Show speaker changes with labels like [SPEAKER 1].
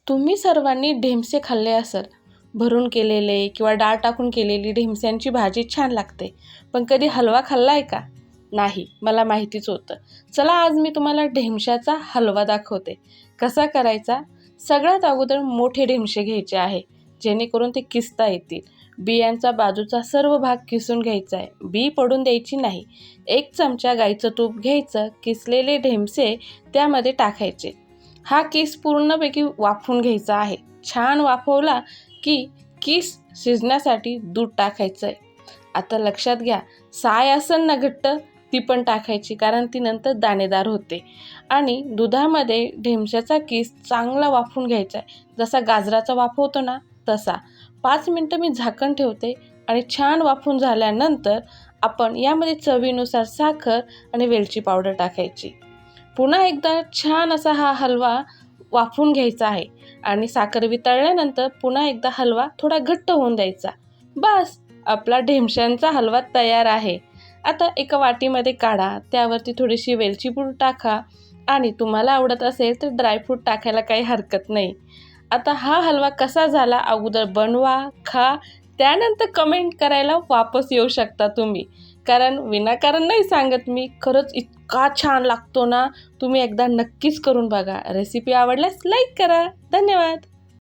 [SPEAKER 1] तुम्ही सर्वांनी ढेमसे खाल्ले असेल. भरून केलेले किंवा डाळ टाकून केलेली ढेमस्यांची भाजी छान लागते. पण कधी हलवा खाल्ला आहे का? नाही, मला माहितीच होतं. चला आज मी तुम्हाला ढेमशाचा हलवा दाखवते. कसा करायचा? सगळ्यात अगोदर मोठे ढेमशे घ्यायचे आहे, जेणेकरून ते किसता येतील. बियांचा बाजूचा सर्व भाग किसून घ्यायचा आहे, बी पडून द्यायची नाही. 1 चमचा गाईचं तूप घ्यायचं, किसलेले ढेमसे त्यामध्ये टाकायचे. हा किस पूर्णपैकी वाफवून घ्यायचा आहे. छान वाफवला की किस शिजण्यासाठी दूध टाकायचं आहे. आता लक्षात घ्या, साय असेल ना घट्ट, ती पण टाकायची, कारण ती नंतर दाणेदार होते. आणि दुधामध्ये ढेमशाचा किस चांगला वाफवून घ्यायचा आहे, जसा गाजराचा वाफवतो ना तसा. 5 मिनटं मी झाकण ठेवते आणि छान वाफवून झाल्यानंतर आपण यामध्ये चवीनुसार साखर आणि वेलची पावडर टाकायची. पुन्हा एकदा छान असा हा हलवा वाफवून घ्यायचा आहे आणि साखर वितळल्यानंतर पुन्हा एकदा हलवा थोडा घट्ट होऊन द्यायचा. बस, आपला ढेमशांचा हलवा तयार आहे. आता एका वाटीमध्ये काढा, त्यावरती थोडीशी वेलची पूड टाका आणि तुम्हाला आवडत असेल तर ड्रायफ्रूट टाकायला काही हरकत नाही. आता हा हलवा कसा झाला अगोदर बनवा, खा, त्यानंतर कमेंट करायला वापस येऊ शकता तुम्ही. कारण विनाकारण नाही सांगत मी, खरंच इतका छान लागतो ना. तुम्ही एकदा नक्कीच करून बघा. रेसिपी आवडल्यास लाईक करा. धन्यवाद.